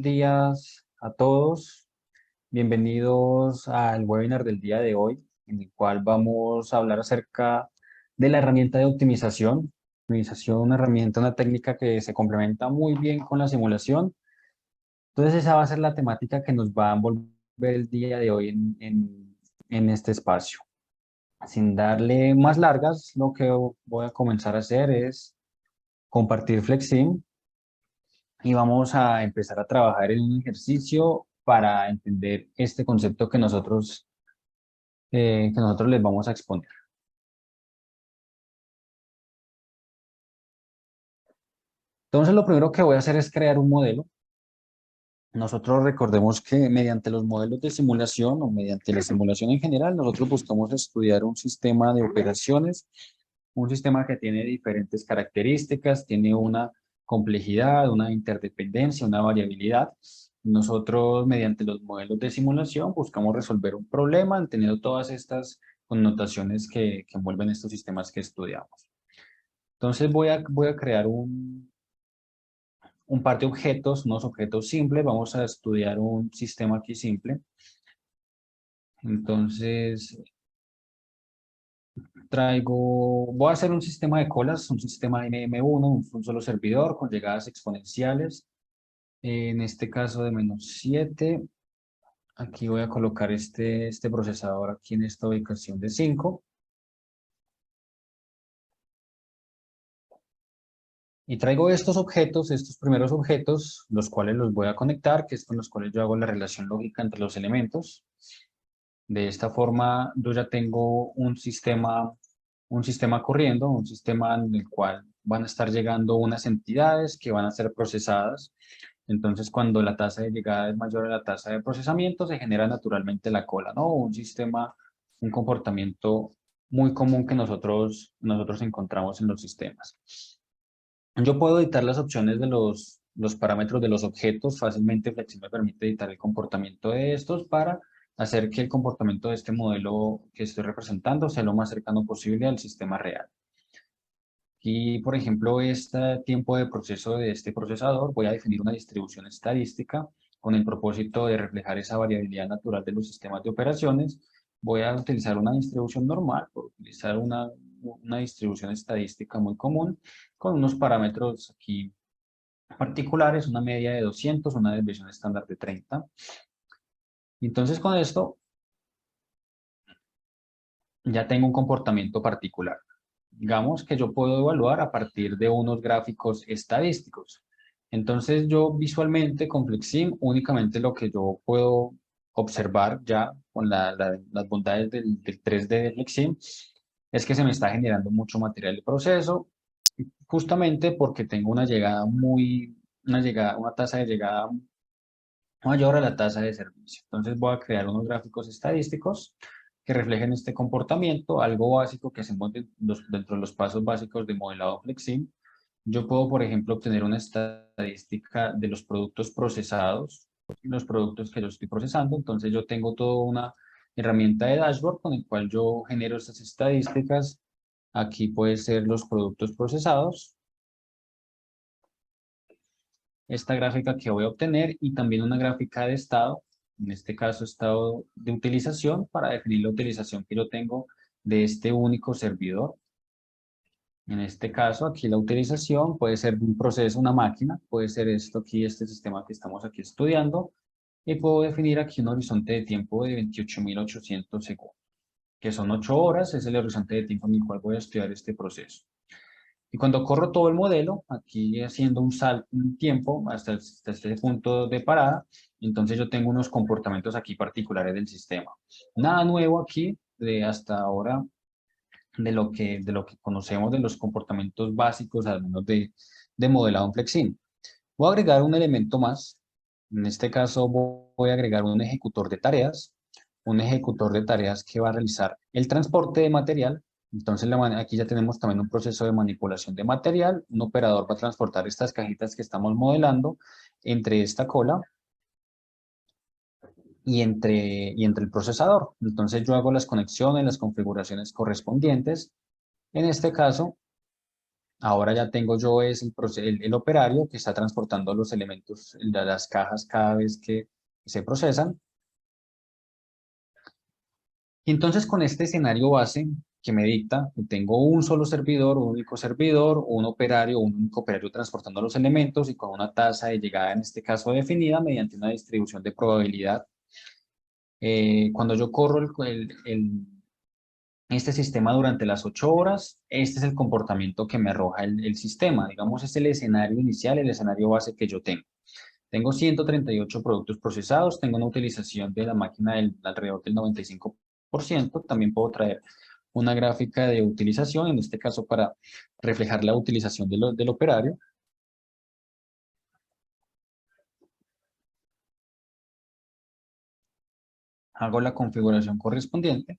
días a todos. Bienvenidos al webinar del día de hoy, en el cual vamos a hablar acerca de la herramienta de optimización. Optimización, una herramienta, una técnica que se complementa muy bien con la simulación. Entonces, esa va a ser la temática que nos va a envolver el día de hoy en este espacio. Sin darle más largas, lo que voy a comenzar a hacer es compartir Flexim y vamos a empezar a trabajar en un ejercicio para entender este concepto que nosotros les vamos a exponer. Entonces, lo primero que voy a hacer es crear un modelo. Nosotros recordemos que mediante los modelos de simulación o mediante la simulación en general, nosotros buscamos estudiar un sistema de operaciones, un sistema que tiene diferentes características, tiene una complejidad, una interdependencia, una variabilidad. Nosotros, mediante los modelos de simulación, buscamos resolver un problema teniendo todas estas connotaciones que envuelven estos sistemas que estudiamos. Entonces voy a crear un par de objetos, unos objetos simples. Vamos a estudiar un sistema aquí simple. Entonces, voy a hacer un sistema de colas, un sistema NM1, un solo servidor con llegadas exponenciales. En este caso de -7. Aquí voy a colocar este procesador aquí en esta ubicación de 5. Y traigo estos objetos, estos primeros objetos, los cuales los voy a conectar, que es con los cuales yo hago la relación lógica entre los elementos. De esta forma, yo ya tengo un sistema corriendo, un sistema en el cual van a estar llegando unas entidades que van a ser procesadas. Entonces, cuando la tasa de llegada es mayor a la tasa de procesamiento, se genera naturalmente la cola, ¿no? Un comportamiento muy común que nosotros encontramos en los sistemas. Yo puedo editar las opciones de los parámetros de los objetos. Fácilmente Flexi me permite editar el comportamiento de estos para hacer que el comportamiento de este modelo que estoy representando sea lo más cercano posible al sistema real. Y, por ejemplo, este tiempo de proceso de este procesador, voy a definir una distribución estadística con el propósito de reflejar esa variabilidad natural de los sistemas de operaciones. Voy a utilizar una distribución normal, por utilizar una distribución estadística muy común, con unos parámetros aquí particulares, una media de 200, una desviación estándar de 30. Entonces, con esto ya tengo un comportamiento particular. Digamos que yo puedo evaluar a partir de unos gráficos estadísticos. Entonces yo visualmente con Flexim únicamente lo que yo puedo observar ya con las bondades del 3D de Flexim es que se me está generando mucho material de proceso, justamente porque tengo una tasa de llegada mayor a la tasa de servicio. Entonces voy a crear unos gráficos estadísticos que reflejen este comportamiento, algo básico que hacemos dentro de los pasos básicos de modelado Flexim. Yo puedo, por ejemplo, obtener una estadística de los productos procesados, los productos que yo estoy procesando. Entonces yo tengo toda una herramienta de dashboard con el cual yo genero estas estadísticas. Aquí puede ser los productos procesados, esta gráfica que voy a obtener y también una gráfica de estado, en este caso estado de utilización, para definir la utilización que yo tengo de este único servidor. En este caso, aquí la utilización puede ser un proceso, una máquina, puede ser esto aquí, este sistema que estamos aquí estudiando, y puedo definir aquí un horizonte de tiempo de 28.800 segundos, que son 8 horas, es el horizonte de tiempo en el cual voy a estudiar este proceso. Y cuando corro todo el modelo, aquí haciendo un salto en tiempo hasta este punto de parada, entonces yo tengo unos comportamientos aquí particulares del sistema. Nada nuevo aquí de hasta ahora de lo que conocemos de los comportamientos básicos, al menos de modelado en Flexim. Voy a agregar un elemento más. En este caso voy a agregar un ejecutor de tareas que va a realizar el transporte de material. Entonces aquí ya tenemos también un proceso de manipulación de material. Un operador va a transportar estas cajitas que estamos modelando entre esta cola y entre el procesador. Entonces yo hago las conexiones, las configuraciones correspondientes. En este caso, Ahora ya tengo yo es el operario que está transportando los elementos de las cajas cada vez que se procesan. Y entonces con este escenario base que me dicta, que tengo un solo servidor, un único servidor, un único operario transportando los elementos y con una tasa de llegada en este caso definida mediante una distribución de probabilidad. Cuando yo corro este sistema durante las 8 horas, este es el comportamiento que me arroja el sistema. Digamos, es el escenario inicial, el escenario base que yo tengo. Tengo 138 productos procesados, tengo una utilización de la máquina alrededor del 95%. También puedo traer una gráfica de utilización, en este caso para reflejar la utilización del operario. Hago la configuración correspondiente.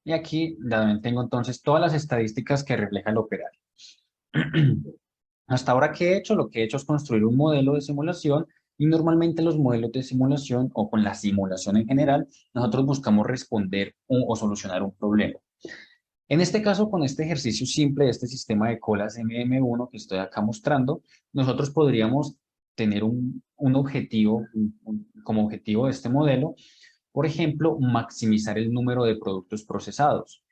Y aquí también tengo entonces todas las estadísticas que refleja el operario. Hasta ahora, ¿qué he hecho? Lo que he hecho es construir un modelo de simulación y normalmente los modelos de simulación o con la simulación en general, nosotros buscamos responder o solucionar un problema. En este caso, con este ejercicio simple, este sistema de colas MM1 que estoy acá mostrando, nosotros podríamos tener un objetivo, como objetivo de este modelo, por ejemplo, maximizar el número de productos procesados.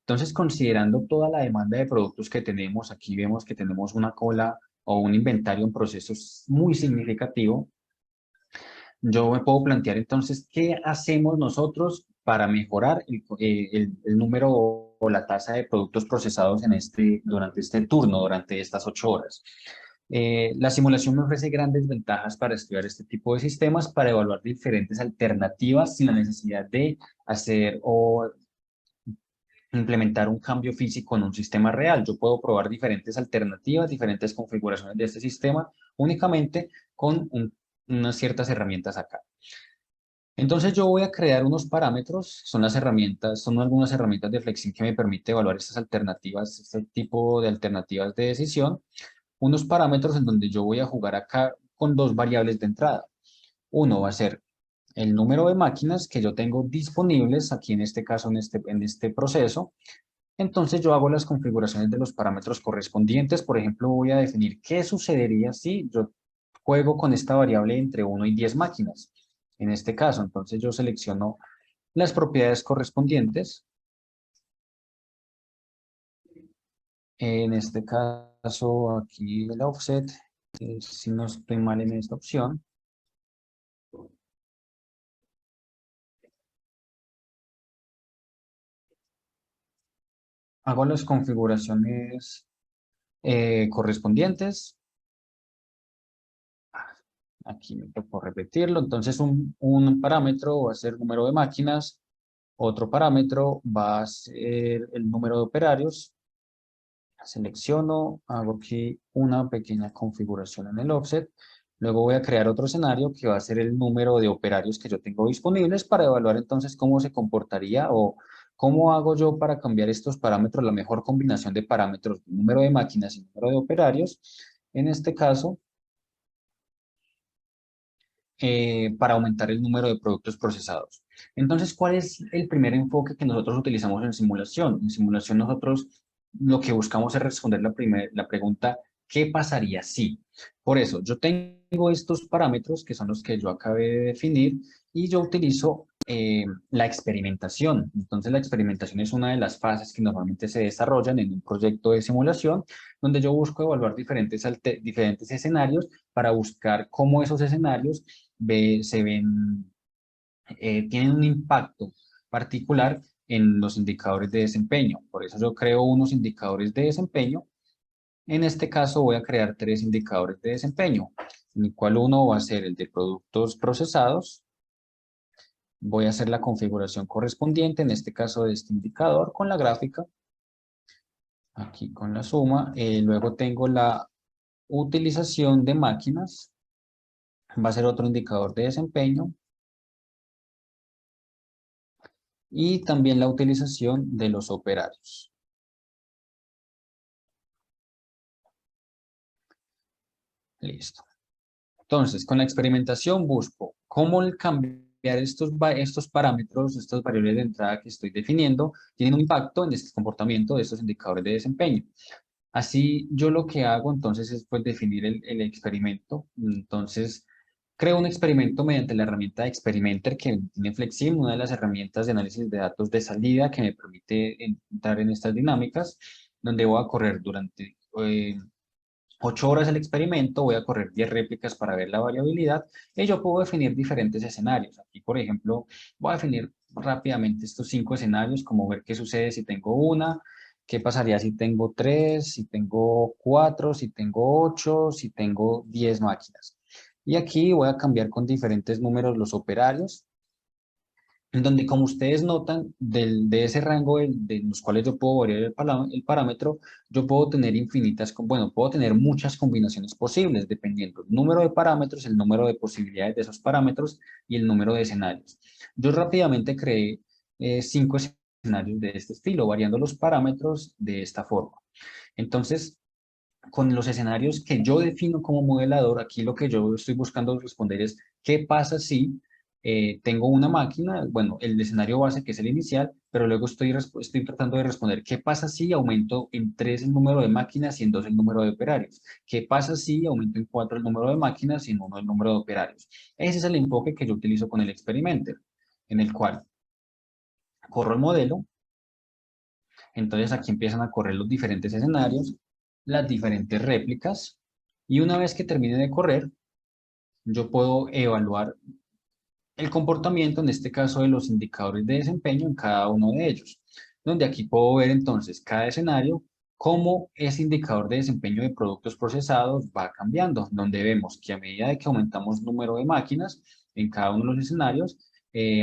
Entonces, considerando toda la demanda de productos que tenemos, aquí vemos que tenemos una cola o un inventario en procesos muy significativo. Yo me puedo plantear entonces, ¿qué hacemos nosotros para mejorar el número o la tasa de productos procesados durante este turno, durante estas 8 horas? La simulación me ofrece grandes ventajas para estudiar este tipo de sistemas, para evaluar diferentes alternativas sin la necesidad de hacer o implementar un cambio físico en un sistema real. Yo puedo probar diferentes alternativas, diferentes configuraciones de este sistema únicamente con unas ciertas herramientas acá. Entonces yo voy a crear unos parámetros, son las herramientas, son algunas herramientas de Flexin que me permite evaluar estas alternativas, este tipo de alternativas de decisión, unos parámetros en donde yo voy a jugar acá con dos variables de entrada. Uno va a ser el número de máquinas que yo tengo disponibles aquí en este caso, en este proceso. Entonces yo hago las configuraciones de los parámetros correspondientes. Por ejemplo, voy a definir qué sucedería si yo juego con esta variable entre 1 y 10 máquinas. En este caso, entonces yo selecciono las propiedades correspondientes. En este caso, aquí el offset, si no estoy mal en esta opción. Hago las configuraciones correspondientes. Aquí me tocó repetirlo. Entonces, un parámetro va a ser número de máquinas. Otro parámetro va a ser el número de operarios. Selecciono, hago aquí una pequeña configuración en el offset. Luego voy a crear otro escenario que va a ser el número de operarios que yo tengo disponibles para evaluar entonces cómo se comportaría o cómo hago yo para cambiar estos parámetros, la mejor combinación de parámetros, número de máquinas y número de operarios. En este caso, para aumentar el número de productos procesados. Entonces, ¿cuál es el primer enfoque que nosotros utilizamos en simulación? En simulación nosotros lo que buscamos es responder la pregunta, ¿qué pasaría si? Por eso, yo tengo estos parámetros que son los que yo acabé de definir y yo utilizo la experimentación. Entonces, la experimentación es una de las fases que normalmente se desarrollan en un proyecto de simulación, donde yo busco evaluar diferentes escenarios para buscar cómo esos escenarios tienen un impacto particular en los indicadores de desempeño. Por eso yo creo unos indicadores de desempeño. En este caso voy a crear 3 indicadores de desempeño, en el cual uno va a ser el de productos procesados. Voy a hacer la configuración correspondiente, en este caso de este indicador, con la gráfica. Aquí con la suma. Luego tengo la utilización de máquinas. Va a ser otro indicador de desempeño. Y también la utilización de los operarios. Listo. Entonces, con la experimentación busco cómo el cambio estos parámetros, estas variables de entrada que estoy definiendo, tienen un impacto en este comportamiento de estos indicadores de desempeño. Así, yo lo que hago entonces es pues definir el experimento. Entonces, creo un experimento mediante la herramienta de Experimenter que tiene Flexim, una de las herramientas de análisis de datos de salida que me permite entrar en estas dinámicas, donde voy a correr durante 8 horas el experimento, voy a correr 10 réplicas para ver la variabilidad y yo puedo definir diferentes escenarios. Aquí, por ejemplo, voy a definir rápidamente estos 5 escenarios, como ver qué sucede si tengo una, qué pasaría si tengo 3, si tengo 4, si tengo 8, si tengo 10 máquinas. Y aquí voy a cambiar con diferentes números los operarios en donde, como ustedes notan, de ese rango de los cuales yo puedo variar el parámetro, yo puedo tener bueno, puedo tener muchas combinaciones posibles, dependiendo del número de parámetros, el número de posibilidades de esos parámetros y el número de escenarios. Yo rápidamente creé 5 escenarios de este estilo, variando los parámetros de esta forma. Entonces, con los escenarios que yo defino como modelador, aquí lo que yo estoy buscando responder es qué pasa si tengo una máquina, bueno, el escenario base que es el inicial, pero luego estoy tratando de responder qué pasa si aumento en 3 el número de máquinas y en 2 el número de operarios. ¿Qué pasa si aumento en 4 el número de máquinas y en 1 el número de operarios? Ese es el enfoque que yo utilizo con el Experimenter, en el cual corro el modelo. Entonces aquí empiezan a correr los diferentes escenarios, las diferentes réplicas, y una vez que termine de correr, yo puedo evaluar el comportamiento, en este caso de los indicadores de desempeño en cada uno de ellos, donde aquí puedo ver entonces cada escenario, cómo ese indicador de desempeño de productos procesados va cambiando, donde vemos que a medida de que aumentamos el número de máquinas en cada uno de los escenarios,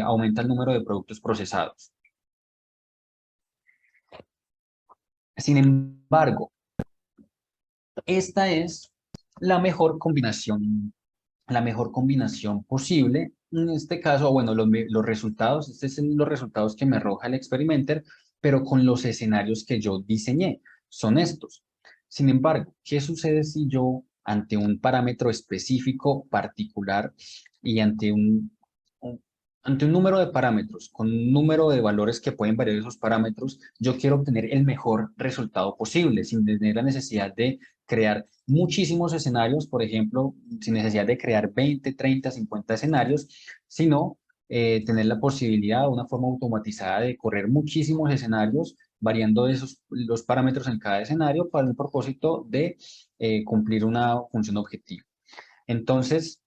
aumenta el número de productos procesados. Sin embargo, esta es la mejor combinación posible. En este caso, bueno, los resultados, estos son los resultados que me arroja el Experimenter, pero con los escenarios que yo diseñé, son estos. Sin embargo, ¿qué sucede si yo, ante un parámetro específico, particular, y ante un número de parámetros, con un número de valores que pueden variar esos parámetros, yo quiero obtener el mejor resultado posible, sin tener la necesidad de crear muchísimos escenarios, por ejemplo, sin necesidad de crear 20, 30, 50 escenarios, sino tener la posibilidad, una forma automatizada de correr muchísimos escenarios, variando los parámetros en cada escenario para el propósito de cumplir una función objetivo. Entonces,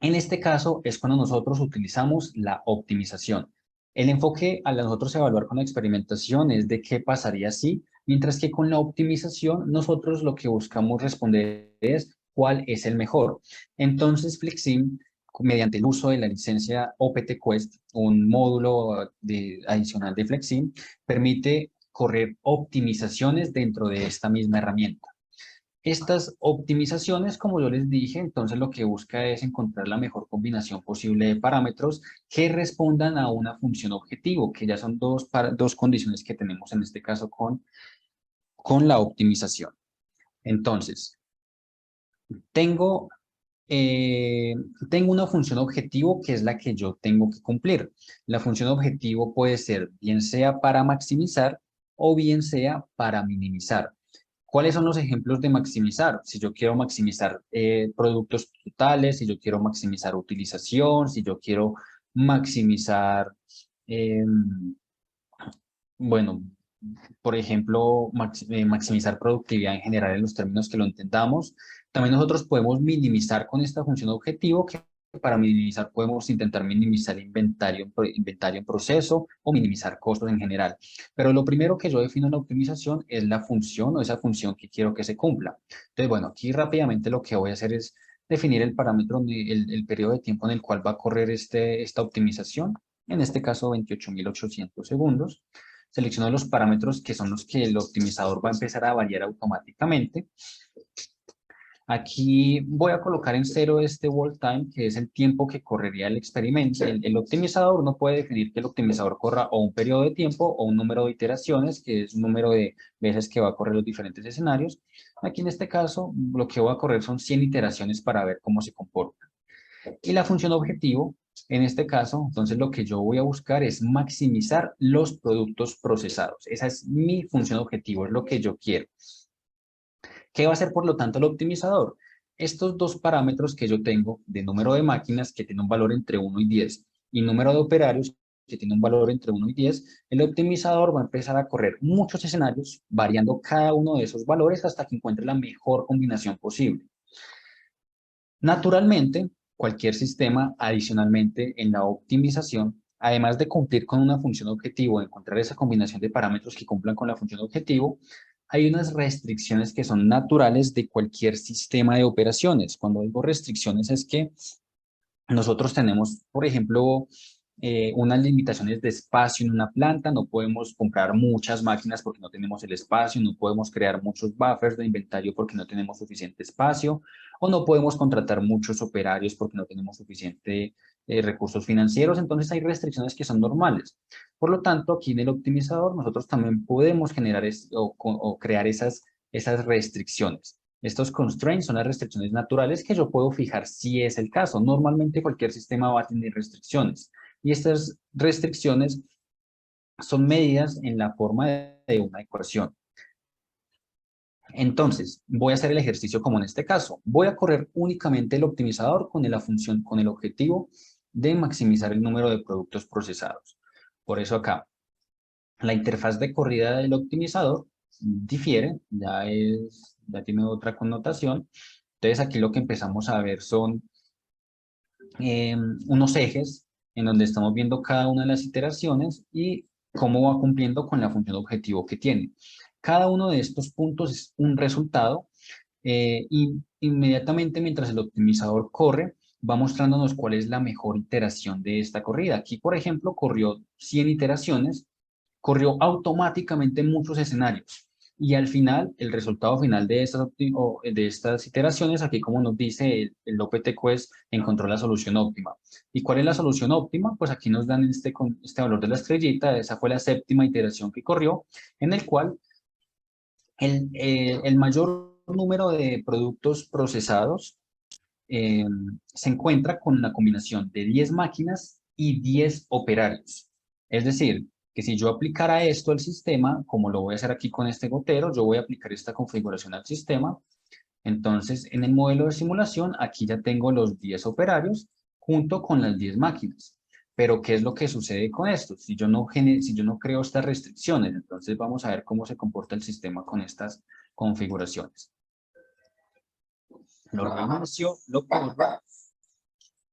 en este caso es cuando nosotros utilizamos la optimización. El enfoque al nosotros evaluar con la experimentación es de qué pasaría si, mientras que con la optimización nosotros lo que buscamos responder es cuál es el mejor. Entonces Flexim, mediante el uso de la licencia OPTQuest, un módulo adicional de Flexim, permite correr optimizaciones dentro de esta misma herramienta. Estas optimizaciones, como yo les dije, entonces lo que busca es encontrar la mejor combinación posible de parámetros que respondan a una función objetivo, que ya son dos condiciones que tenemos en este caso con la optimización. Entonces, tengo, tengo una función objetivo que es la que yo tengo que cumplir. La función objetivo puede ser bien sea para maximizar o bien sea para minimizar. ¿Cuáles son los ejemplos de maximizar? Si yo quiero maximizar productos totales, si yo quiero maximizar utilización, si yo quiero maximizar, bueno, por ejemplo, maximizar productividad en general en los términos que lo entendamos. También nosotros podemos minimizar con esta función objetivo, que para minimizar podemos intentar minimizar inventario en proceso o minimizar costos en general. Pero lo primero que yo defino en la optimización es la función o esa función que quiero que se cumpla. Entonces, bueno, aquí rápidamente lo que voy a hacer es definir el parámetro, el periodo de tiempo en el cual va a correr esta optimización, en este caso 28.800 segundos. Selecciono los parámetros que son los que el optimizador va a empezar a variar automáticamente. Aquí voy a colocar en 0 este wall time, que es el tiempo que correría el experimento. El optimizador no puede definir que el optimizador corra o un periodo de tiempo o un número de iteraciones, que es un número de veces que va a correr los diferentes escenarios. Aquí en este caso, lo que voy a correr son 100 iteraciones para ver cómo se comporta. Y la función objetivo En este caso, entonces lo que yo voy a buscar es maximizar los productos procesados. Esa es mi función objetivo, es lo que yo quiero. ¿Qué va a ser, por lo tanto, el optimizador? Estos dos parámetros que yo tengo de número de máquinas, que tiene un valor entre 1 y 10, y número de operarios, que tiene un valor entre 1 y 10, el optimizador va a empezar a correr muchos escenarios, variando cada uno de esos valores hasta que encuentre la mejor combinación posible. Naturalmente, cualquier sistema, adicionalmente, en la optimización, además de cumplir con una función objetivo, encontrar esa combinación de parámetros que cumplan con la función objetivo, hay unas restricciones que son naturales de cualquier sistema de operaciones. Cuando digo restricciones es que nosotros tenemos, por ejemplo, unas limitaciones de espacio en una planta, no podemos comprar muchas máquinas porque no tenemos el espacio, no podemos crear muchos buffers de inventario porque no tenemos suficiente espacio, o no podemos contratar muchos operarios porque no tenemos suficiente recursos financieros. Entonces hay restricciones que son normales. Por lo tanto, aquí en el optimizador nosotros también podemos generar o crear esas restricciones. Estos constraints son las restricciones naturales que yo puedo fijar si es el caso. Normalmente cualquier sistema va a tener restricciones. Y estas restricciones son medidas en la forma de una ecuación. Entonces, voy a hacer el ejercicio como en este caso. Voy a correr únicamente el optimizador con la función, con el objetivo de maximizar el número de productos procesados. Por eso acá, la interfaz de corrida del optimizador difiere, ya tiene otra connotación. Entonces aquí lo que empezamos a ver son unos ejes en donde estamos viendo cada una de las iteraciones y cómo va cumpliendo con la función objetivo que tiene. Cada uno de estos puntos es un resultado y inmediatamente mientras el optimizador corre, va mostrándonos cuál es la mejor iteración de esta corrida. Aquí, por ejemplo, corrió 100 iteraciones, corrió automáticamente muchos escenarios. Y al final, el resultado final de estas iteraciones, aquí como nos dice el OPT-Quest, encontró la solución óptima. ¿Y cuál es la solución óptima? Pues aquí nos dan este valor de la estrellita, esa fue la séptima iteración que corrió, en el cual el mayor número de productos procesados eh, se encuentra con la combinación de 10 máquinas y 10 operarios. Es decir, que si yo aplicara esto al sistema, como lo voy a hacer aquí con este gotero, yo voy a aplicar esta configuración al sistema. Entonces, en el modelo de simulación, aquí ya tengo los 10 operarios junto con las 10 máquinas. Pero, ¿qué es lo que sucede con esto? Si yo no creo estas restricciones, entonces vamos a ver cómo se comporta el sistema con estas configuraciones. Lo reinicio, lo corro.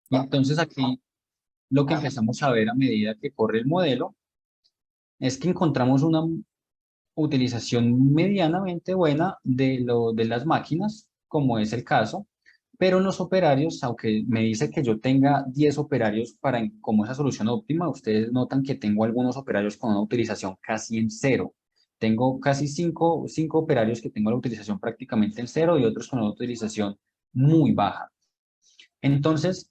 Y entonces aquí lo que empezamos a ver a medida que corre el modelo es que encontramos una utilización medianamente buena de las máquinas, como es el caso, pero los operarios, aunque me dice que yo tenga 10 operarios como esa solución óptima, ustedes notan que tengo algunos operarios con una utilización casi en cero. Tengo casi cinco operarios que tengo la utilización prácticamente en cero y otros con una utilización muy baja. Entonces,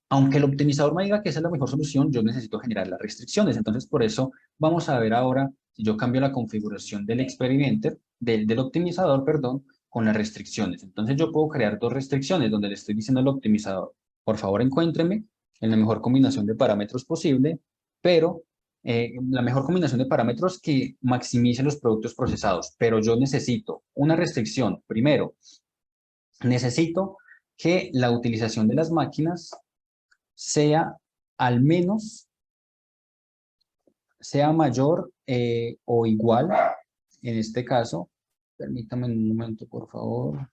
aunque el optimizador me diga que esa es la mejor solución, yo necesito generar las restricciones. Entonces, por eso vamos a ver ahora si yo cambio la configuración del experimenter, del optimizador, perdón, con las restricciones. Entonces, yo puedo crear dos restricciones donde le estoy diciendo al optimizador, por favor, encuéntreme en la mejor combinación de parámetros posible, pero la mejor combinación de parámetros que maximice los productos procesados. Pero yo necesito una restricción. Primero, necesito que la utilización de las máquinas sea al menos, sea mayor o igual, en este caso, permítame un momento, por favor.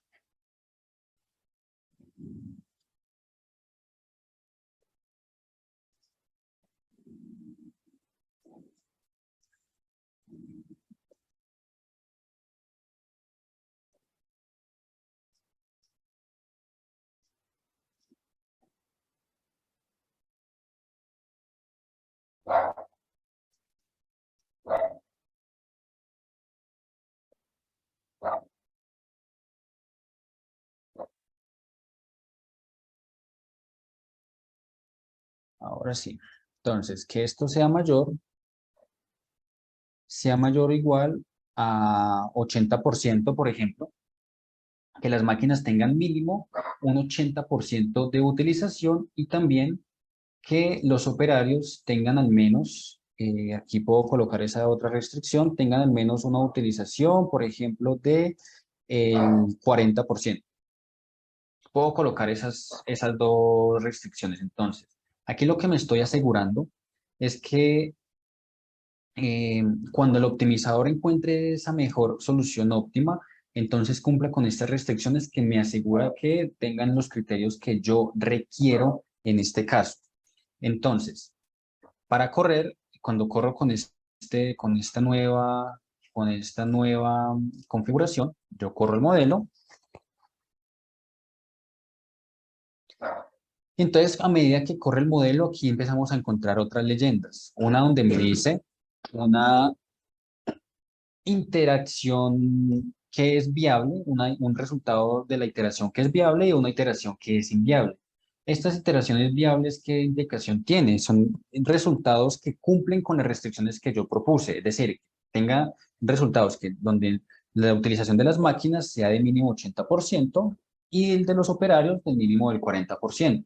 Ahora sí. Entonces, que esto sea mayor o igual a 80%, por ejemplo, que las máquinas tengan mínimo un 80% de utilización y también que los operarios tengan al menos, aquí puedo colocar esa otra restricción, tengan al menos una utilización, por ejemplo, de el 40%. Puedo colocar esas dos restricciones. Entonces, aquí lo que me estoy asegurando es que cuando el optimizador encuentre esa mejor solución óptima, entonces cumpla con estas restricciones que me asegura que tengan los criterios que yo requiero en este caso. Entonces, para correr, cuando corro con esta nueva configuración, yo corro el modelo. Entonces, a medida que corre el modelo, aquí empezamos a encontrar otras leyendas. Una donde me dice una interacción que es viable, un resultado de la iteración que es viable y una iteración que es inviable. Estas iteraciones viables, ¿qué indicación tiene? Son resultados que cumplen con las restricciones que yo propuse, es decir, que tenga resultados donde la utilización de las máquinas sea de mínimo 80% y el de los operarios del mínimo del 40%.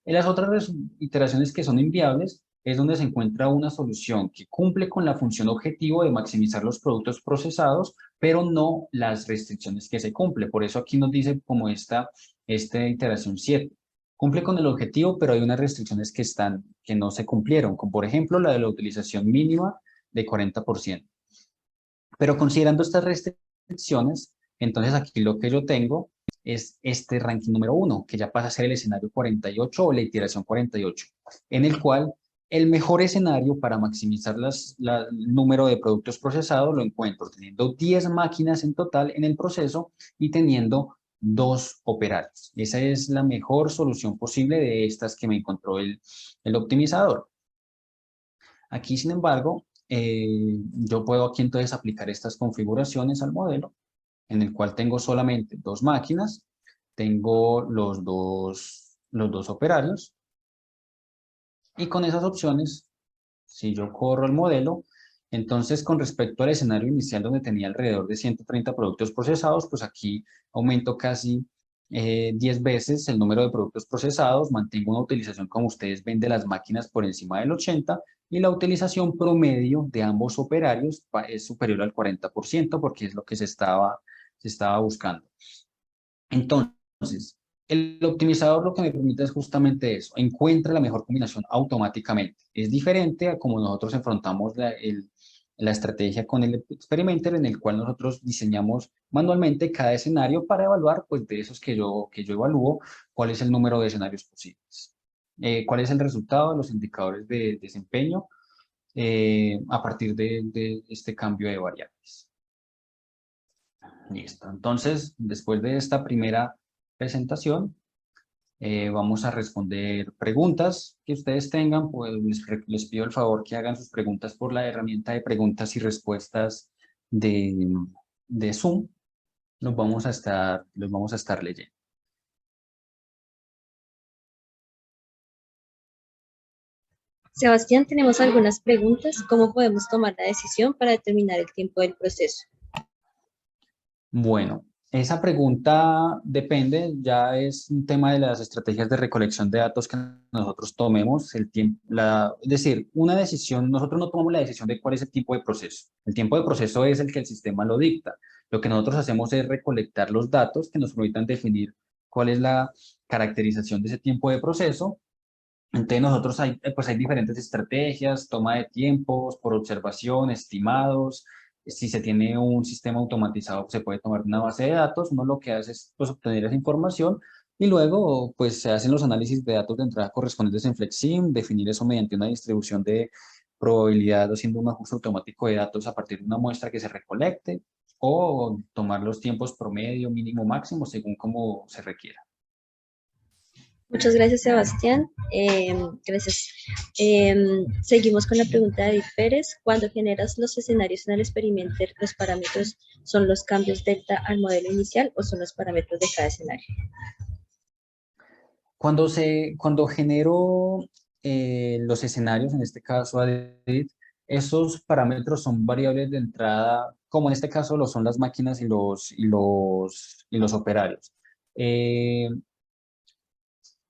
En las otras iteraciones que son inviables es donde se encuentra una solución que cumple con la función objetivo de maximizar los productos procesados, pero no las restricciones que se cumple. Por eso aquí nos dice como esta iteración 7. Cumple con el objetivo, pero hay unas restricciones que no se cumplieron, como por ejemplo la de la utilización mínima de 40%. Pero considerando estas restricciones, entonces aquí lo que yo tengo es este ranking número 1, que ya pasa a ser el escenario 48 o la iteración 48, en el cual el mejor escenario para maximizar el número de productos procesados lo encuentro teniendo 10 máquinas en total en el proceso y teniendo 2 operarios. Esa es la mejor solución posible de estas que me encontró el optimizador. Aquí, sin embargo, yo puedo aquí entonces aplicar estas configuraciones al modelo, en el cual tengo solamente 2 máquinas, tengo los dos operarios, y con esas opciones, si yo corro el modelo, entonces con respecto al escenario inicial donde tenía alrededor de 130 productos procesados, pues aquí aumento casi 10 veces el número de productos procesados, mantengo una utilización como ustedes ven de las máquinas por encima del 80 y la utilización promedio de ambos operarios es superior al 40% porque es lo que se estaba buscando. Entonces, el optimizador lo que me permite es justamente eso, encuentra la mejor combinación automáticamente. Es diferente a como nosotros enfrentamos la estrategia con el Experimenter, en el cual nosotros diseñamos manualmente cada escenario para evaluar, pues de esos que yo evalúo, cuál es el número de escenarios posibles. Cuál es el resultado de los indicadores de desempeño a partir de este cambio de variables. Listo. Entonces, después de esta primera presentación, vamos a responder preguntas que ustedes tengan. Pues les pido el favor que hagan sus preguntas por la herramienta de preguntas y respuestas de Zoom. Los vamos a estar leyendo. Sebastián, tenemos algunas preguntas. ¿Cómo podemos tomar la decisión para determinar el tiempo del proceso? Bueno, esa pregunta depende, ya es un tema de las estrategias de recolección de datos que nosotros tomemos, el tiempo, es decir, una decisión, nosotros no tomamos la decisión de cuál es el tiempo de proceso. El tiempo de proceso es el que el sistema lo dicta. Lo que nosotros hacemos es recolectar los datos que nos permitan definir cuál es la caracterización de ese tiempo de proceso. Entonces nosotros pues hay diferentes estrategias, toma de tiempos, por observación, estimados. Si se tiene un sistema automatizado, se puede tomar una base de datos. Uno lo que hace es pues, obtener esa información y luego pues se hacen los análisis de datos de entrada correspondientes en FlexSim, definir eso mediante una distribución de probabilidad haciendo un ajuste automático de datos a partir de una muestra que se recolecte o tomar los tiempos promedio, mínimo, máximo, según como se requiera. Muchas gracias, Sebastián. Gracias. Seguimos con la pregunta de David Pérez. Cuando generas los escenarios en el Experimenter, ¿los parámetros son los cambios delta al modelo inicial o son los parámetros de cada escenario? Cuando genero los escenarios, en este caso David, esos parámetros son variables de entrada, como en este caso lo son las máquinas y los operarios.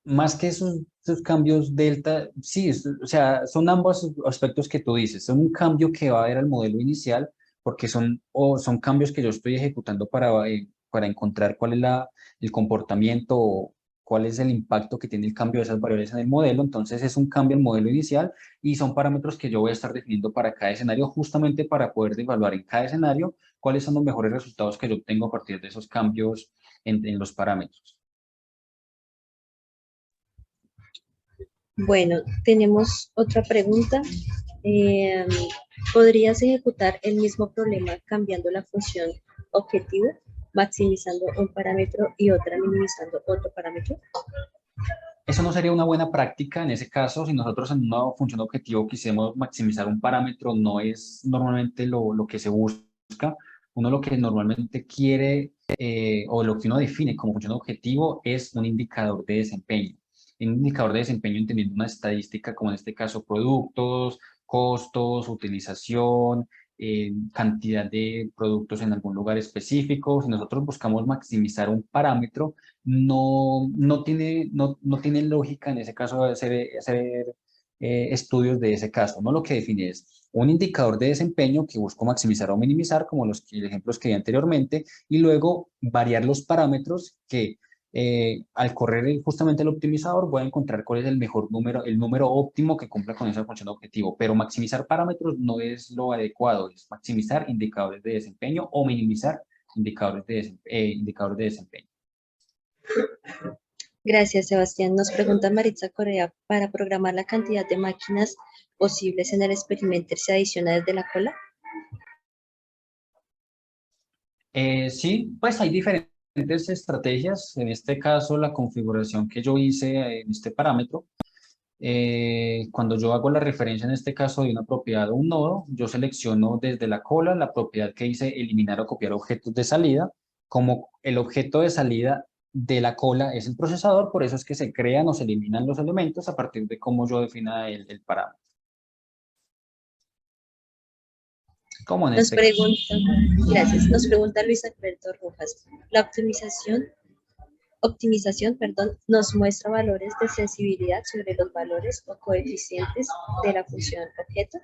más que esos cambios delta, sí, o sea, son ambos aspectos que tú dices. Son un cambio que va a haber al modelo inicial, porque son cambios que yo estoy ejecutando para encontrar cuál es el comportamiento o cuál es el impacto que tiene el cambio de esas variables en el modelo. Entonces, es un cambio al modelo inicial y son parámetros que yo voy a estar definiendo para cada escenario, justamente para poder evaluar en cada escenario cuáles son los mejores resultados que yo obtengo a partir de esos cambios en los parámetros. Bueno, tenemos otra pregunta. Eh, ¿Podrías ejecutar el mismo problema cambiando la función objetivo, maximizando un parámetro y otra minimizando otro parámetro? Eso no sería una buena práctica en ese caso. Si nosotros en una función objetivo quisiéramos maximizar un parámetro, no es normalmente lo que se busca. Uno lo que normalmente quiere o lo que uno define como función objetivo es un indicador de desempeño. Un indicador de desempeño entendiendo una estadística como en este caso productos, costos, utilización, cantidad de productos en algún lugar específico. Si nosotros buscamos maximizar un parámetro, no tiene lógica en ese caso hacer estudios de ese caso. No, lo que define es un indicador de desempeño que busco maximizar o minimizar, como los ejemplos que di anteriormente, y luego variar los parámetros que al correr justamente el optimizador voy a encontrar cuál es el mejor número, el número óptimo que cumpla con esa función objetivo. Pero maximizar parámetros no es lo adecuado, es maximizar indicadores de desempeño o minimizar indicadores de desempeño. Gracias, Sebastián. Nos pregunta Maritza Correa, ¿para programar la cantidad de máquinas posibles en el experimento se adiciona desde la cola? Sí, pues hay diferentes estrategias. En este caso, la configuración que yo hice en este parámetro, cuando yo hago la referencia en este caso de una propiedad o un nodo, yo selecciono desde la cola la propiedad que dice eliminar o copiar objetos de salida. Como el objeto de salida de la cola es el procesador, por eso es que se crean o se eliminan los elementos a partir de cómo yo defina el parámetro. Como en Nos este caso. pregunta, gracias, nos pregunta Luis Alberto Rojas, ¿la optimización, perdón, nos muestra valores de sensibilidad sobre los valores o coeficientes de la función objeto?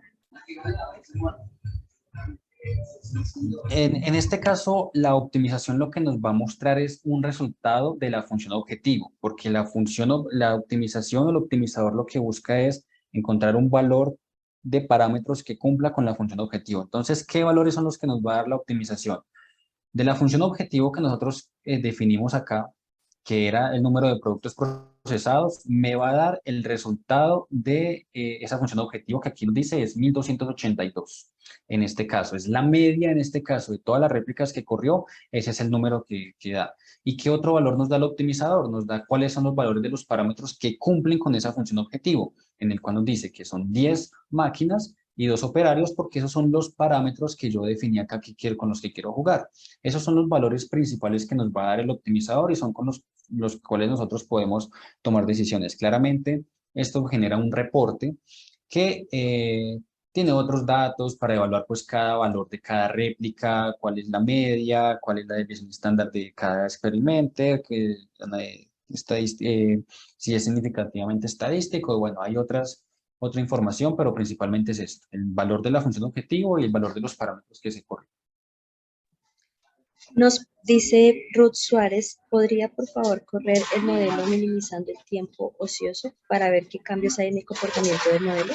En este caso, la optimización lo que nos va a mostrar es un resultado de la función objetivo, porque la optimización o el optimizador lo que busca es encontrar un valor de parámetros que cumpla con la función objetivo. Entonces, ¿qué valores son los que nos va a dar la optimización? De la función objetivo que nosotros definimos acá, que era el número de productos procesados, me va a dar el resultado de esa función objetivo que aquí nos dice es 1282. En este caso, es la media en este caso de todas las réplicas que corrió, ese es el número que da. ¿Y qué otro valor nos da el optimizador? Nos da cuáles son los valores de los parámetros que cumplen con esa función objetivo, en el cual nos dice que son 10 máquinas y 2 operarios, porque esos son los parámetros que yo definí acá con los que quiero jugar. Esos son los valores principales que nos va a dar el optimizador y son con los cuales nosotros podemos tomar decisiones. Claramente, esto genera un reporte que tiene otros datos para evaluar pues cada valor de cada réplica, cuál es la media, cuál es la desviación estándar de cada experimento, si es significativamente estadístico. Bueno, hay otra información, pero principalmente es esto, el valor de la función objetivo y el valor de los parámetros que se corren. Nos dice Ruth Suárez, ¿podría por favor correr el modelo minimizando el tiempo ocioso para ver qué cambios hay en el comportamiento del modelo?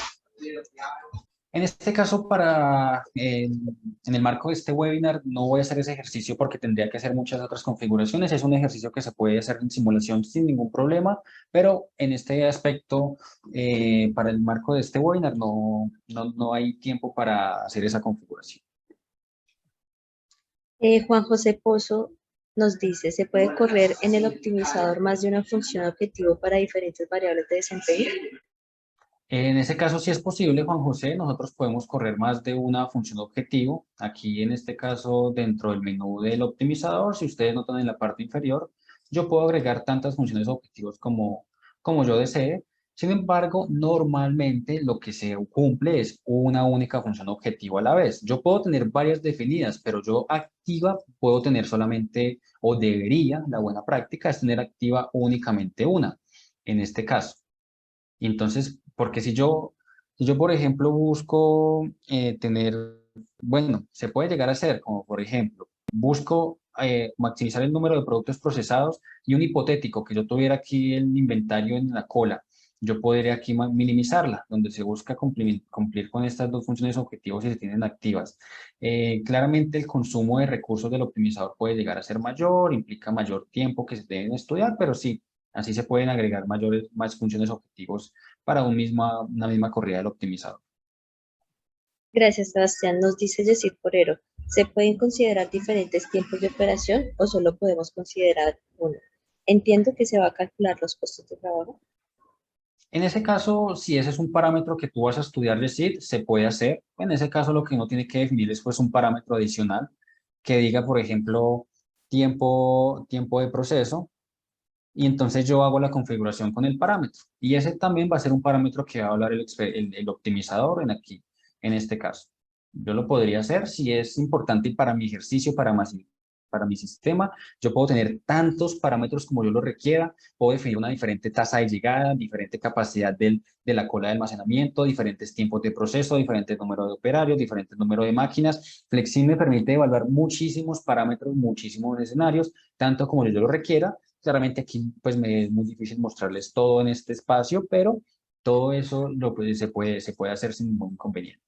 En este caso, en el marco de este webinar, no voy a hacer ese ejercicio porque tendría que hacer muchas otras configuraciones. Es un ejercicio que se puede hacer en simulación sin ningún problema, pero en este aspecto, para el marco de este webinar, no hay tiempo para hacer esa configuración. Juan José Pozo nos dice, ¿se puede correr en el optimizador más de una función objetivo para diferentes variables de desempeño? En ese caso, si es posible, Juan José, nosotros podemos correr más de una función objetivo. Aquí, en este caso, dentro del menú del optimizador, si ustedes notan en la parte inferior, yo puedo agregar tantas funciones objetivos como yo desee. Sin embargo, normalmente lo que se cumple es una única función objetivo a la vez. Yo puedo tener varias definidas, pero yo activa puedo tener solamente, o debería, la buena práctica es tener activa únicamente una. en este caso. Y entonces, porque si yo, por ejemplo, busco tener, bueno, se puede llegar a hacer, como por ejemplo, busco maximizar el número de productos procesados y un hipotético que yo tuviera aquí el inventario en la cola, yo podría aquí minimizarla, donde se busca cumplir con estas dos funciones objetivos y se tienen activas. Claramente el consumo de recursos del optimizador puede llegar a ser mayor, implica mayor tiempo que se deben estudiar, pero sí, así se pueden agregar más funciones objetivos para una misma corrida del optimizador. Gracias, Sebastián. Nos dice Yesid Porero, ¿se pueden considerar diferentes tiempos de operación o solo podemos considerar uno? Entiendo que se va a calcular los costos de trabajo. En ese caso, si ese es un parámetro que tú vas a estudiar de SID, se puede hacer. En ese caso, lo que uno tiene que definir es pues, un parámetro adicional que diga, por ejemplo, tiempo de proceso, y entonces yo hago la configuración con el parámetro. Y ese también va a ser un parámetro que va a hablar el optimizador en este caso. Yo lo podría hacer si es importante para mi ejercicio, para mi sistema. Yo puedo tener tantos parámetros como yo lo requiera. Puedo definir una diferente tasa de llegada, diferente capacidad de la cola de almacenamiento, diferentes tiempos de proceso, diferentes números de operarios, diferentes números de máquinas. Flexible me permite evaluar muchísimos parámetros, muchísimos escenarios, tanto como yo lo requiera. Claramente aquí pues me es muy difícil mostrarles todo en este espacio, pero todo eso se puede hacer sin ningún inconveniente.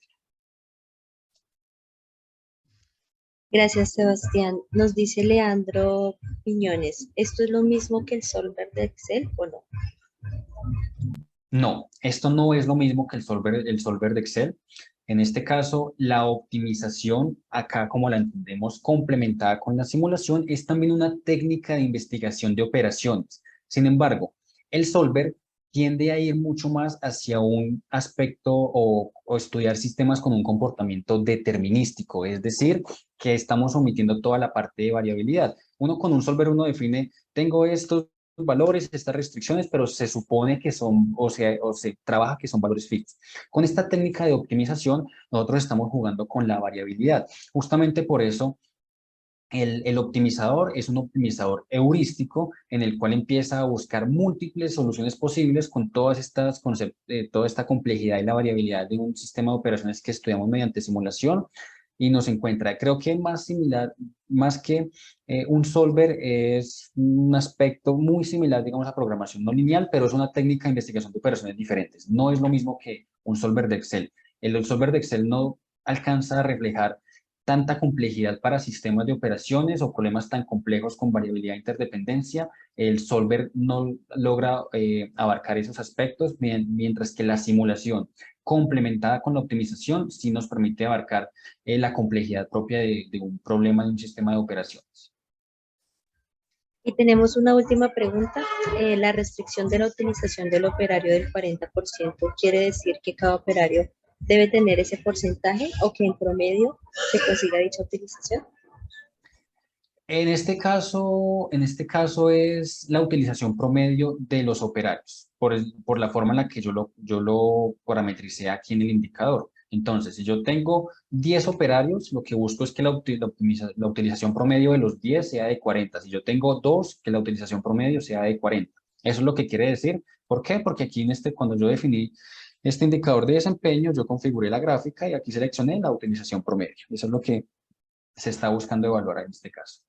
Gracias, Sebastián. Nos dice Leandro Piñones, ¿esto es lo mismo que el solver de Excel o no? No, esto no es lo mismo que el solver de Excel. En este caso, la optimización, acá como la entendemos, complementada con la simulación, es también una técnica de investigación de operaciones. Sin embargo, el solver tiende a ir mucho más hacia un aspecto o estudiar sistemas con un comportamiento determinístico, es decir, que estamos omitiendo toda la parte de variabilidad. Uno con un solver, uno define, tengo estos valores, estas restricciones, pero se supone que son, o se trabaja que son valores fijos. Con esta técnica de optimización, nosotros estamos jugando con la variabilidad. Justamente por eso, el optimizador es un optimizador heurístico en el cual empieza a buscar múltiples soluciones posibles con toda esta complejidad y la variabilidad de un sistema de operaciones que estudiamos mediante simulación y nos encuentra. Creo que más similar, más que un solver, es un aspecto muy similar, digamos, a programación no lineal, pero es una técnica de investigación de operaciones diferentes. No es lo mismo que un solver de Excel. El solver de Excel no alcanza a reflejar tanta complejidad para sistemas de operaciones o problemas tan complejos con variabilidad e interdependencia. El solver no logra abarcar esos aspectos, mientras que la simulación complementada con la optimización sí nos permite abarcar la complejidad propia de un problema de un sistema de operaciones. Y tenemos una última pregunta. La restricción de la utilización del operario del 40% quiere decir que cada operario debe tener ese porcentaje o que en promedio se consiga dicha utilización. En este caso es la utilización promedio de los operarios, por la forma en la que yo lo parametricé aquí en el indicador. Entonces, si yo tengo 10 operarios, lo que busco es que la utilización promedio de los 10 sea de 40. Si yo tengo 2, que la utilización promedio sea de 40. Eso es lo que quiere decir. ¿Por qué? Porque aquí cuando yo definí este indicador de desempeño, yo configuré la gráfica y aquí seleccioné la utilización promedio. Eso es lo que se está buscando evaluar en este caso.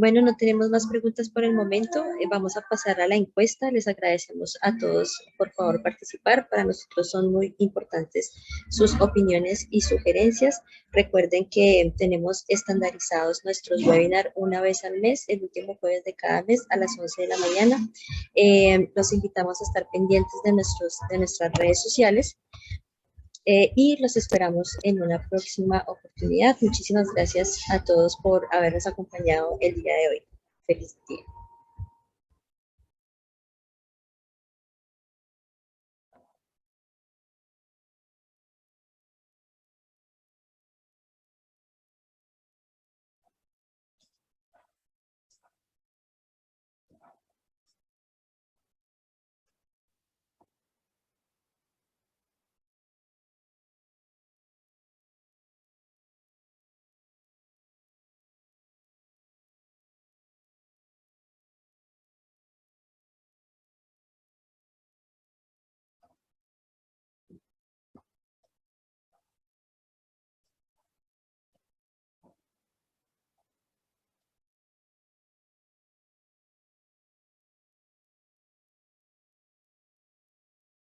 Bueno, no tenemos más preguntas por el momento. Vamos a pasar a la encuesta. Les agradecemos a todos por favor participar. Para nosotros son muy importantes sus opiniones y sugerencias. Recuerden que tenemos estandarizados nuestros webinars una vez al mes, el último jueves de cada mes a las 11 de la mañana. Los invitamos a estar pendientes de nuestras redes sociales. Y los esperamos en una próxima oportunidad. Muchísimas gracias a todos por habernos acompañado el día de hoy. Feliz día.